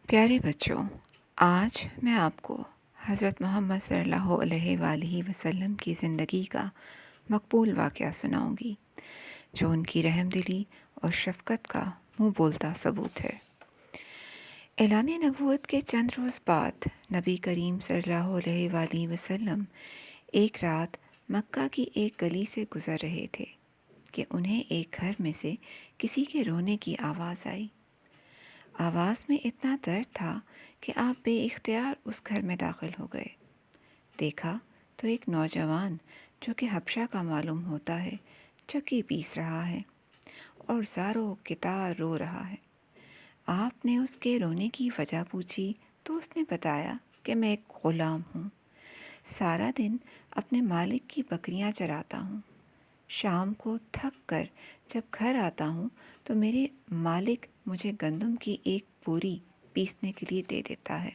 پیارے بچوں، آج میں آپ کو حضرت محمد صلی اللہ علیہ وسلم کی زندگی کا مقبول واقعہ سناؤں گی جو ان کی رحم دلی اور شفقت کا منہ بولتا ثبوت ہے۔ اعلان نبوت کے چند روز بعد نبی کریم صلی اللہ علیہ وسلم ایک رات مکہ کی ایک گلی سے گزر رہے تھے کہ انہیں ایک گھر میں سے کسی کے رونے کی آواز آئی۔ آواز میں اتنا درد تھا کہ آپ بے اختیار اس گھر میں داخل ہو گئے۔ دیکھا تو ایک نوجوان جو کہ حبشہ کا معلوم ہوتا ہے چکی پیس رہا ہے اور زاروں کتار رو رہا ہے۔ آپ نے اس کے رونے کی وجہ پوچھی تو اس نے بتایا کہ میں ایک غلام ہوں، سارا دن اپنے مالک کی بکریاں چراتا ہوں، شام کو تھک کر جب گھر آتا ہوں تو میرے مالک مجھے گندم کی ایک بوری پیسنے کے لیے دے دیتا ہے،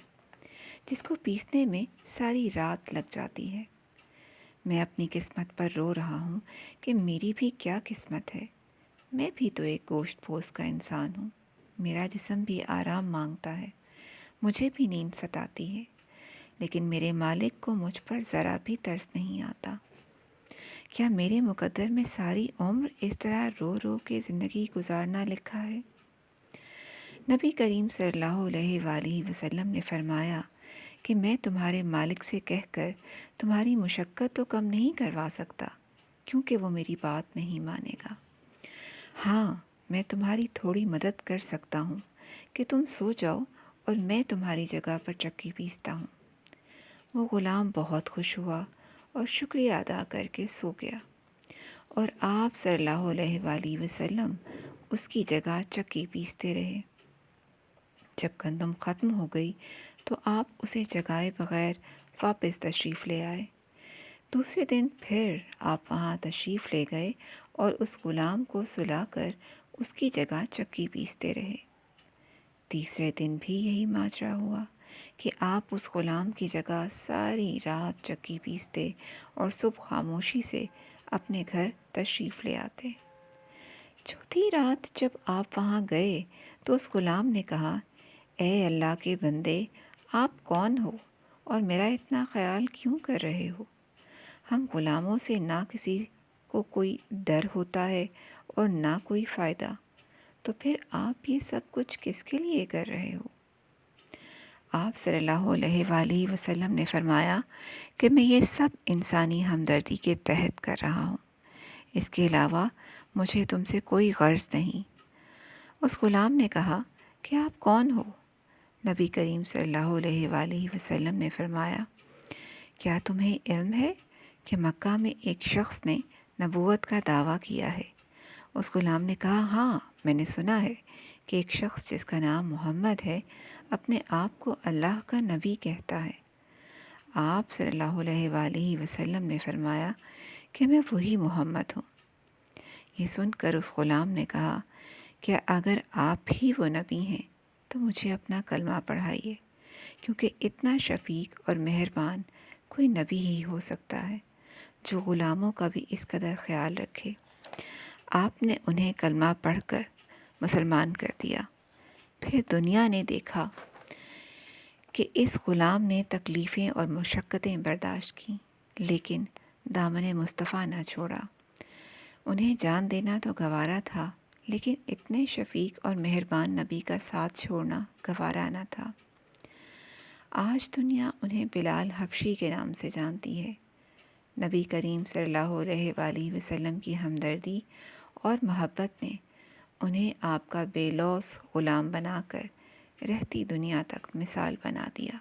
جس کو پیسنے میں ساری رات لگ جاتی ہے۔ میں اپنی قسمت پر رو رہا ہوں کہ میری بھی کیا قسمت ہے، میں بھی تو ایک گوشت پوش کا انسان ہوں، میرا جسم بھی آرام مانگتا ہے، مجھے بھی نیند ستاتی ہے، لیکن میرے مالک کو مجھ پر ذرا بھی ترس نہیں آتا۔ کیا میرے مقدر میں ساری عمر اس طرح رو رو کے زندگی گزارنا لکھا ہے؟ نبی کریم صلی اللہ علیہ وسلم نے فرمایا کہ میں تمہارے مالک سے کہہ کر تمہاری مشقت تو کم نہیں کروا سکتا، کیونکہ وہ میری بات نہیں مانے گا۔ ہاں، میں تمہاری تھوڑی مدد کر سکتا ہوں کہ تم سو جاؤ اور میں تمہاری جگہ پر چکی پیستا ہوں۔ وہ غلام بہت خوش ہوا اور شکریہ ادا کر کے سو گیا، اور آپ صلی اللہ علیہ وسلم اس کی جگہ چکی پیستے رہے۔ جب گندم ختم ہو گئی تو آپ اسے جگائے بغیر واپس تشریف لے آئے۔ دوسرے دن پھر آپ وہاں تشریف لے گئے اور اس غلام کو سلا کر اس کی جگہ چکی پیستے رہے۔ تیسرے دن بھی یہی ماجرا ہوا کہ آپ اس غلام کی جگہ ساری رات چکی پیستے اور صبح خاموشی سے اپنے گھر تشریف لے آتے۔ چوتھی رات جب آپ وہاں گئے تو اس غلام نے کہا، اے اللہ کے بندے، آپ کون ہو اور میرا اتنا خیال کیوں کر رہے ہو؟ ہم غلاموں سے نہ کسی کو کوئی ڈر ہوتا ہے اور نہ کوئی فائدہ، تو پھر آپ یہ سب کچھ کس کے لیے کر رہے ہو؟ آپ صلی اللہ علیہ وسلم نے فرمایا کہ میں یہ سب انسانی ہمدردی کے تحت کر رہا ہوں، اس کے علاوہ مجھے تم سے کوئی غرض نہیں۔ اس غلام نے کہا کہ آپ کون ہو؟ نبی کریم صلی اللہ علیہ وسلم نے فرمایا، کیا تمہیں علم ہے کہ مکہ میں ایک شخص نے نبوت کا دعویٰ کیا ہے؟ اس غلام نے کہا، ہاں، میں نے سنا ہے کہ ایک شخص جس کا نام محمد ہے اپنے آپ کو اللہ کا نبی کہتا ہے۔ آپ صلی اللہ علیہ وسلم نے فرمایا کہ میں وہی محمد ہوں۔ یہ سن کر اس غلام نے کہا کہ اگر آپ ہی وہ نبی ہیں تو مجھے اپنا کلمہ پڑھائیے، کیونکہ اتنا شفیق اور مہربان کوئی نبی ہی ہو سکتا ہے جو غلاموں کا بھی اس قدر خیال رکھے۔ آپ نے انہیں کلمہ پڑھ کر مسلمان کر دیا۔ پھر دنیا نے دیکھا کہ اس غلام نے تکلیفیں اور مشقتیں برداشت کیں، لیکن دامن مصطفیٰ نہ چھوڑا۔ انہیں جان دینا تو گوارا تھا، لیکن اتنے شفیق اور مہربان نبی کا ساتھ چھوڑنا گوارا نہ تھا۔ آج دنیا انہیں بلال حبشی کے نام سے جانتی ہے۔ نبی کریم صلی اللہ علیہ وسلم کی ہمدردی اور محبت نے انہیں آپ کا بے لوث غلام بنا کر رہتی دنیا تک مثال بنا دیا۔